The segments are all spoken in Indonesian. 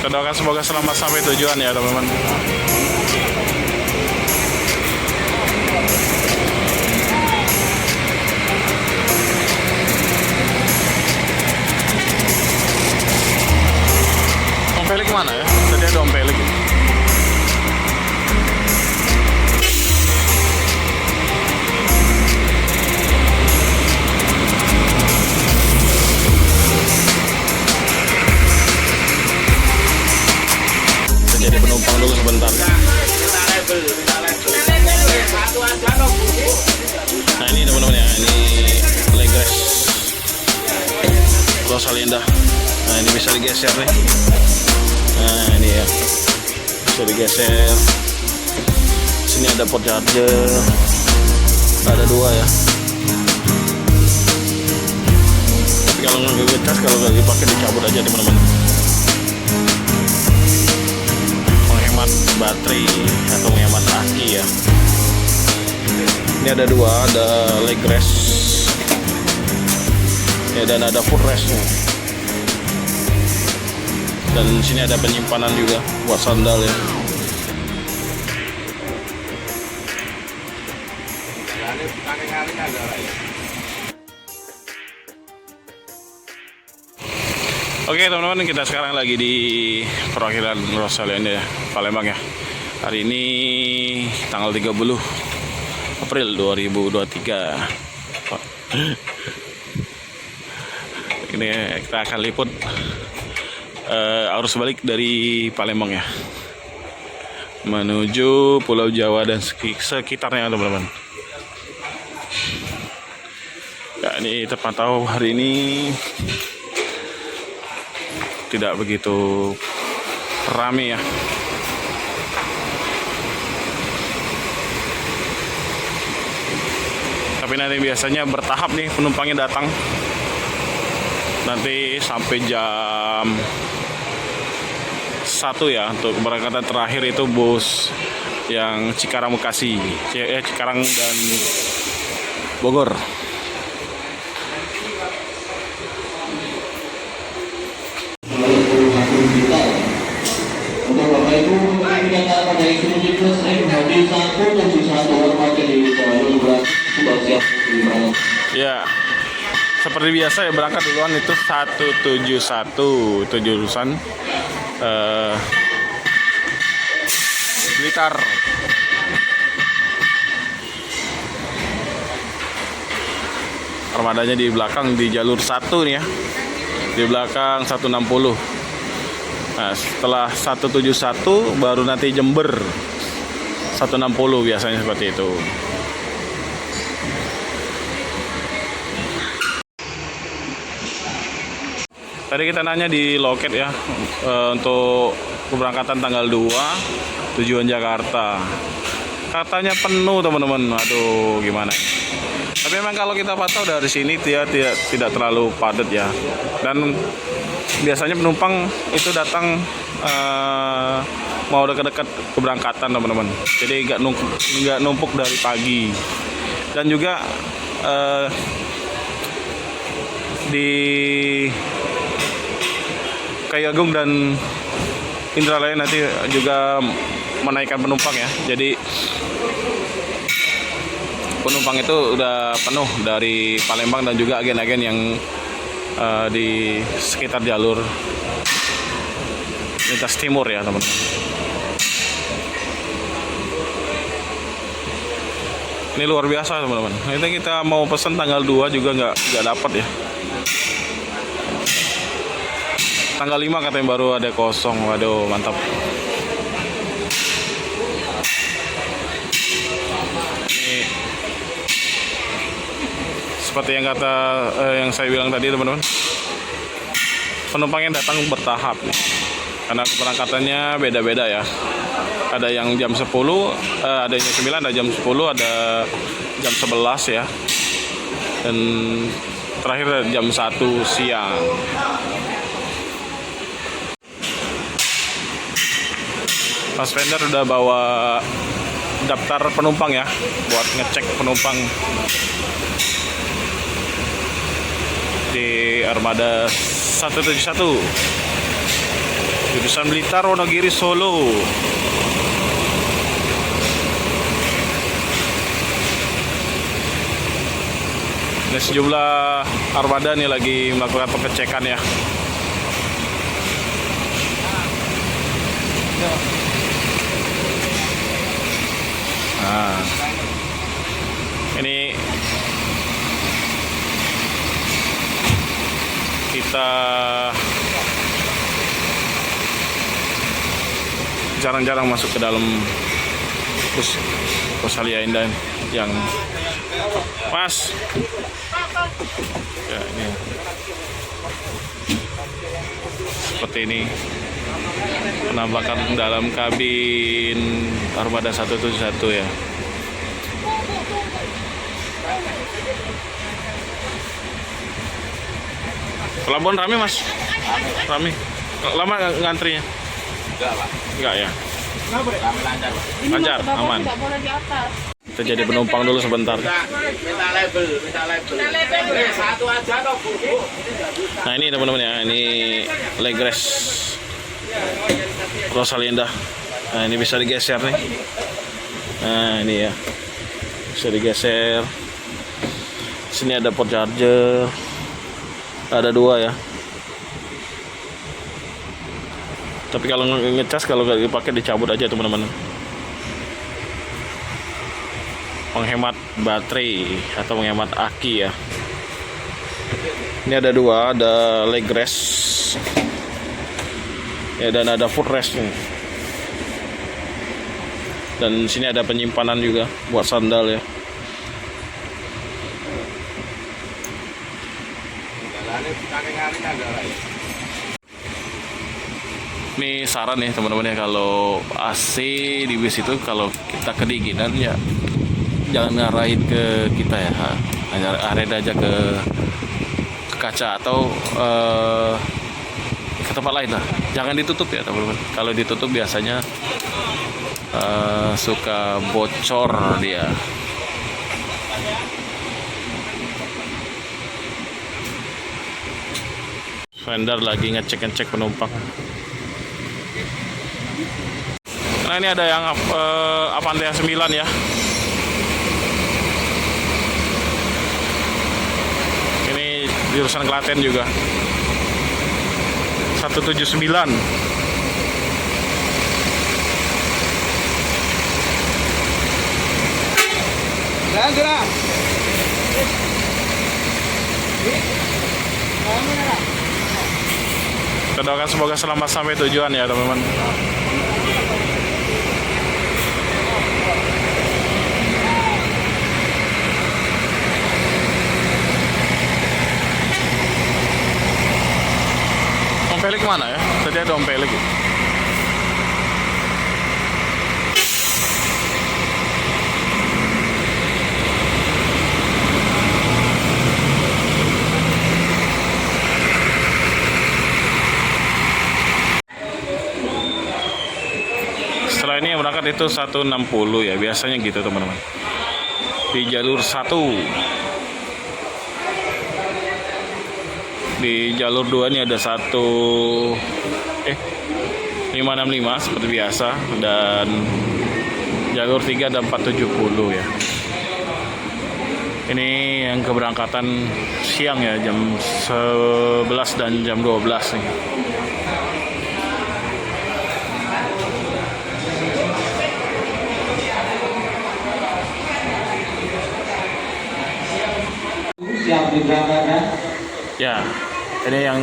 Kita doakan semoga selamat sampai tujuan ya teman-teman. Om Felix mana ya? Tadi ada Om Felix. Jadi penumpang dulu sebentar. Nah ini teman-teman ya, ini Legres Rosalinda. Nah ini bisa digeser nih. Nah ini ya, bisa digeser. Sini ada port charger, ada dua ya. Tapi kalau nggak ngecas, kalau nggak dipakai dicabut aja teman-teman. Baterai atau menghemat aki ya. Ini ada dua, ada leg rest ya, dan ada footrest nya. Dan sini ada penyimpanan juga buat sandal ya. Oke teman-teman, kita sekarang lagi di perwakilan Rosalinda ya, Palembang ya. Hari ini tanggal 30 April 2023. Ini kita akan liput arus balik dari Palembang ya, menuju Pulau Jawa dan sekitarnya teman-teman. Ya, ini terpantau hari ini tidak begitu ramai ya. Tapi nanti biasanya bertahap nih penumpangnya datang. Nanti sampai jam 1 ya untuk keberangkatan terakhir itu bus yang Cikarang Bekasi, Cikarang dan Bogor. Untuk Bapak Ibu dikatakan pada instruksi plus MHD 171 remaja di jalur sudah siap di. Ya, seperti biasa ya, berangkat duluan itu 171 itu jurusan Blitar. Armadanya di belakang di jalur 1 nih ya, di belakang 160. Nah, setelah 171 baru nanti Jember 160 biasanya seperti itu. Tadi kita nanya di loket ya, untuk keberangkatan tanggal 2 tujuan Jakarta. Katanya penuh teman-teman. Aduh, gimana ini? Tapi memang kalau kita pantau dari sini dia tidak terlalu padat ya. Dan biasanya penumpang itu datang mau dekat-dekat keberangkatan teman-teman. Jadi nggak numpuk dari pagi. Dan juga di Kayagung dan Indralaya nanti juga menaikkan penumpang ya. Jadi penumpang itu udah penuh dari Palembang dan juga agen-agen yang di sekitar jalur lintas timur ya teman-teman. Ini luar biasa teman-teman. Ini kita mau pesan tanggal 2 juga nggak dapat ya. Tanggal 5 katanya baru ada kosong. Waduh, mantap. Ini seperti yang yang saya bilang tadi teman-teman, penumpangnya datang bertahap nih. Karena keberangkatannya beda-beda ya. Ada yang jam 10, ada yang jam 9, ada jam 10, ada jam 11 ya. Dan terakhir jam 1 siang. Mas vendor udah bawa daftar penumpang ya, buat ngecek penumpang di Armada 171. Jurusan Blitar Wonogiri Solo. Ada sejumlah armada nih lagi melakukan pengecekan ya. Nah, ini kita jarang-jarang masuk ke dalam bus Rosalia Indah yang pas ya, ini seperti ini penampakan dalam kabin Armada 171 ya. Pelabuhan rame mas? Rame. Lama ngantrinya? Enggak ya? Lancar, aman. Kita jadi penumpang dulu sebentar. Minta label. Satu aja toh, Bu. Nah ini teman-teman ya, ini legres Rosalia Indah. Nah ini bisa digeser nih. Nah ini ya, bisa digeser. Sini ada port charger. Ada 2 ya. Tapi kalau ngecas, kalau nggak dipakai dicabut aja teman-teman. Menghemat baterai atau menghemat aki ya. Ini ada 2, ada leg rest ya, dan ada footrest nih. Dan sini ada penyimpanan juga buat sandal ya. Ini saran nih teman-teman ya, kalau AC di bis itu kalau kita kedinginan ya jangan ngarahin ke kita ya, arahin aja ke kaca atau ke tempat lain lah. Jangan ditutup ya teman-teman. Kalau ditutup biasanya suka bocor dia. Vendor lagi ngecek penumpang. Nah ini ada yang Avantea 9 ya. Ini jurusan Klaten juga. 179. Kita doakan semoga selamat sampai tujuan ya teman-teman. Om Pelik mana ya? Tadi ada Om Pelik. Setelah ini yang berangkat itu 160 ya, biasanya gitu teman-teman. Di jalur 1. Di jalur 2 ini ada 565 seperti biasa, dan jalur 3 ada 470 ya. Ini yang keberangkatan siang ya, jam 11 dan jam 12 nih. Siap diberangkatkan. Ya, ini yang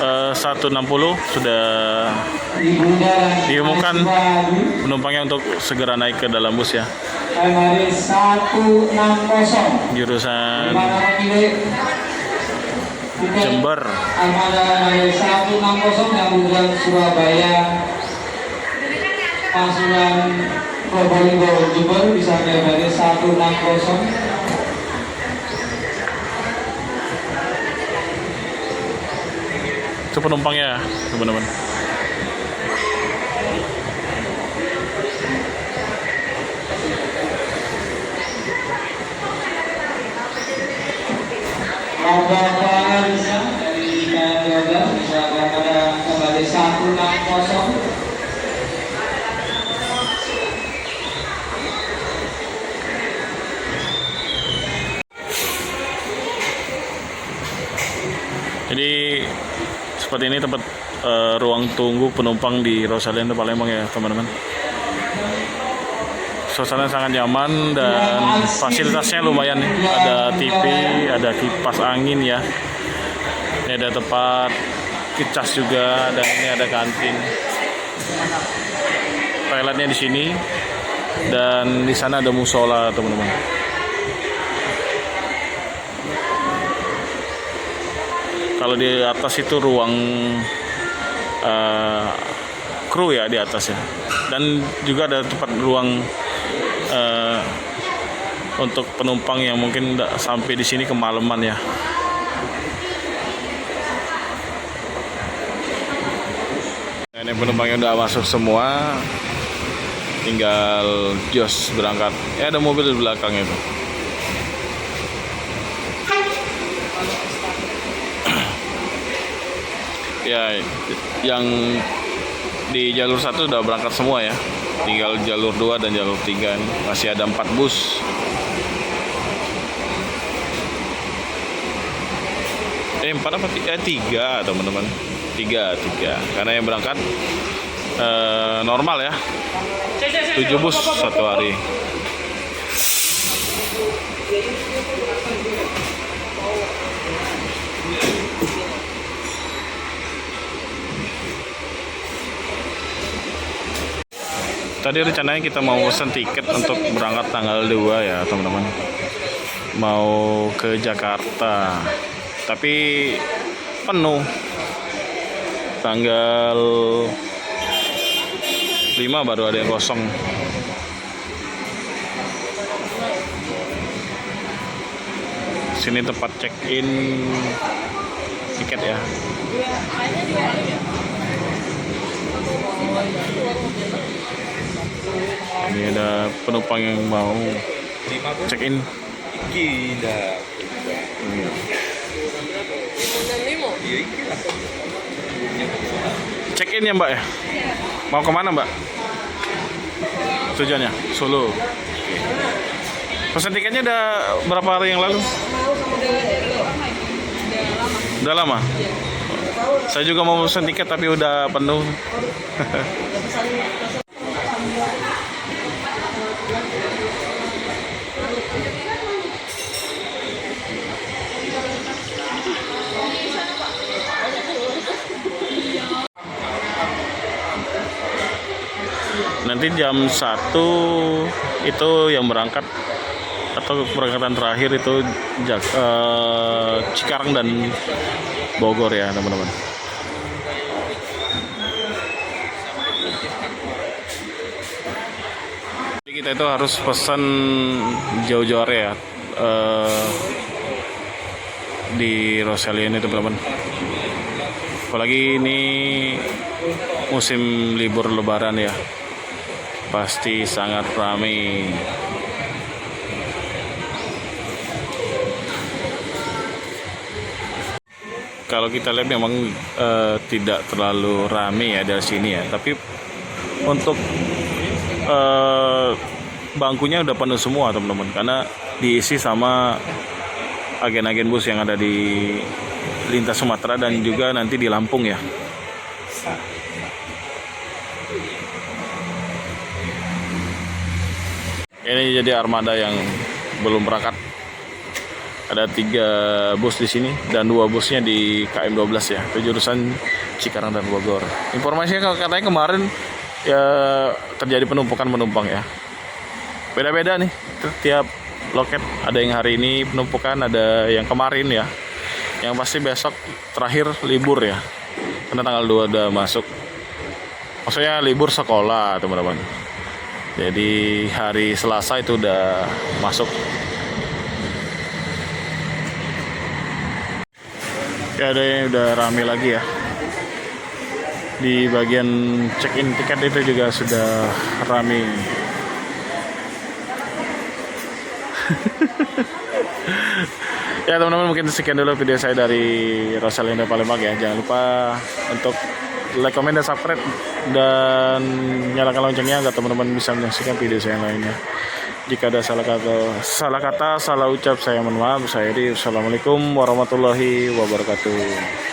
160 sudah diumumkan penumpangnya untuk segera naik ke dalam bus ya. Hari 160. Jurusan Jember. Armada 160 yang tujuan Surabaya, Pasuruan, Probolinggo, Jember bisa ke dari 160. Itu penumpangnya teman-teman. Rombongan dari KM12 bisa kembali 160. yang kosong. Jadi seperti ini tempat ruang tunggu penumpang di Rosalina Palembang ya teman-teman. Suasana sangat nyaman dan fasilitasnya lumayan nih. Ada TV, ada kipas angin ya. Ini ada tempat kicas juga dan ini ada kantin. Toiletnya di sini dan di sana ada musola teman-teman. Kalau di atas itu ruang kru ya di atas ya, dan juga ada tempat ruang untuk penumpang yang mungkin sampai di sini kemalaman ya. Ini penumpang yang udah masuk semua, tinggal jos berangkat. Ya ada mobil di belakang itu. Ya, yang di jalur 1 udah berangkat semua ya. Tinggal jalur 2 dan jalur 3 nih. Masih ada 4 bus. Empat apa? 3 teman-teman. 3. Karena yang berangkat normal ya. 7 bus satu hari. Tadi rencananya kita mau pesan tiket untuk berangkat tanggal 2 ya teman-teman. Mau ke Jakarta. Tapi penuh. Tanggal 5 baru ada yang kosong. Sini tempat check-in tiket ya. Ini ada penumpang yang mau check-in. Check-in ya Mbak ya? Mau kemana Mbak? Tujuannya? Solo. Pesan tiketnya udah berapa hari yang lalu? Udah lama? Saya juga mau pesan tiket tapi udah penuh. Nanti jam 1 itu yang berangkat atau keberangkatan terakhir itu Cikarang dan Bogor ya teman-teman. Jadi kita itu harus pesan jauh-jauh area di Rosalina ini teman-teman. Apalagi ini musim libur lebaran ya. Pasti sangat ramai. Kalau kita lihat memang tidak terlalu ramai ya dari sini ya. Tapi untuk bangkunya udah penuh semua teman-teman. Karena diisi sama agen-agen bus yang ada di lintas Sumatera dan juga nanti di Lampung ya. Ini jadi armada yang belum berangkat. Ada 3 bus di sini dan 2 busnya di KM 12 ya. Itu jurusan Cikarang dan Bogor. Informasinya katanya kemarin ya terjadi penumpukan penumpang ya. Beda-beda nih tiap loket. Ada yang hari ini penumpukan, ada yang kemarin ya. Yang pasti besok terakhir libur ya. Karena tanggal 2 udah masuk. Maksudnya libur sekolah teman-teman. Jadi hari Selasa itu udah masuk. Ya ada yang udah rame lagi ya. Di bagian check-in tiket itu juga sudah rame. Ya teman-teman, mungkin sekian dulu video saya dari Rosalina Palembang ya. Jangan lupa untuk like, comment, dan subscribe, dan nyalakan loncengnya agar teman-teman bisa menyaksikan video saya yang lainnya. Jika ada salah kata, salah ucap, saya mohon maaf. Saya Edi. Assalamualaikum warahmatullahi wabarakatuh.